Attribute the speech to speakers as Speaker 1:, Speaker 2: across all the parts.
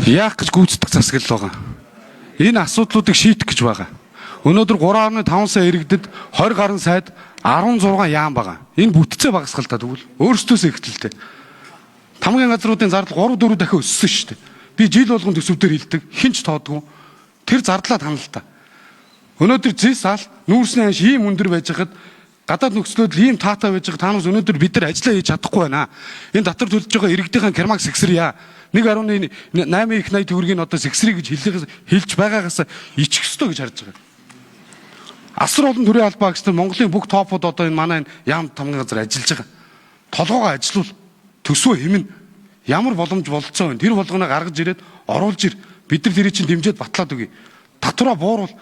Speaker 1: Яах гэж гүйцэтгэх засаглал байгаа. Энэ асуудлуудыг шийдэх гэж байгаа. Өнөөдөр 3.5 сая иргэдэд 20 гаруй сайд 16 яам байгаа. Энэ бүтцээ багасгал та тэгвэл өөрсдөөсөө ихтэлтэй. Тамгийн газруудын зардал 3-4 дахин өссөн шүү дээ. Би жил болгон төсөвдөр хилдэг. Хинч тоодгүй. Тэр зардлаа танал та. Өнөөдөр зис ал нүүрсний ханш ийм өндөр байж хахад гадаад нөхцлөд ийм таатай байж байгаа танаас өнөөдөр бид нар ажиллаа хийж чадахгүй байна. Энэ татвар төлж байгаа иргэдийн кермак сэгсэрья. 1.8 их 80 төгрөгийн одоо сэгсрий гэж хэлж байгаагаас ичих ёстой гэж харж байгаа. Асар олон төрлийн албаа гэж Монголын бүх топууд одоо энэ манай яам тамгийн газар ажиллаж байгаа. Толгоогоо ажилуул, төсвөө хэмнэ. Ямар боломж болцоо вэ? Тэр болгоноо гаргаж ирээд оруулж ир. Бид нар тэрийг чинь дэмжиж батлаад өгье. Татвараа бууруул,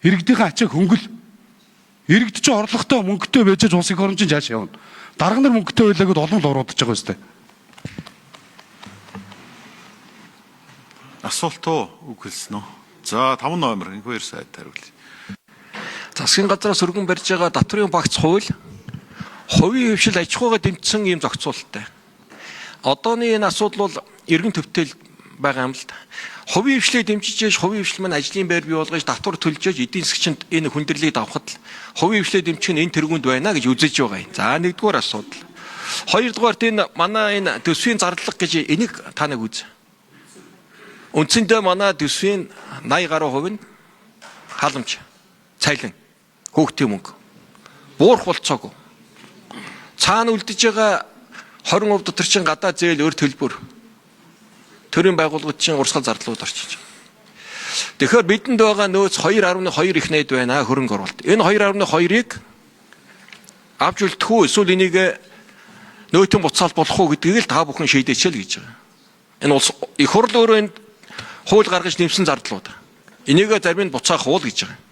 Speaker 1: иргэдийн ачааг хөнгөл. Иргэд чинь орлоготой мөнгөтэй байж улс их оронжин жааш явна. Дарга нар мөнгөтэй байлаа гэд олон л уруудаж байгаа үстэй.
Speaker 2: Асуулт үг хэлсэн үү? За 5 ноембр энэ хоёр сайд хариулъя.
Speaker 3: Засгийн газраас өргөн барьж байгаа татврын багц хууль хувийн хвшил аж ахуйгаа дэмжсэн ийм зохицуулалттай. Одооний энэ асуудал бол эргэн төвтэй байгаа юм л да. Хувийн хвшлийг дэмжиж яаш хувийн хвшил маань ажлын байр бий болгож татвар төлж яаш эдийн засгчид энэ хүндрэлийг давхад л хувийн хвшлийг дэмжих нь энэ тэргуунд байна гэж үзэж байгаа юм. За нэгдүгээр асуудал. Хоёрдугаарт энэ манай энэ төсвийн зарлага гэж энийг та нэг үз. Үндсэндээ манай төсвийн 80 гаруй хувь нь халамж, цайлан, хөөгтийн мөнгө. Буурах болцоогүй. Цаана үлдэж байгаа 20% дотор чинь гадаад зээл өр төлбөр. Төрийн байгууллагууд чинь урсгал зардлууд орчиж байгаа. Тэгэхээр бидэнд байгаа нөөц 2.2 их найд байна хөрөнгө оруулалт. Энэ 2.2-ыг авч үлдэх үү эсвэл энийг нөөтөн буцаалт болох уу гэдгийг л та бүхэн шийдээч л гэж байгаа. Энэ улс их хурл өөрөө энэ хууль гаргаж нэмсэн зардлууд. Энийг зарим нь буцаах уул гэж байгаа.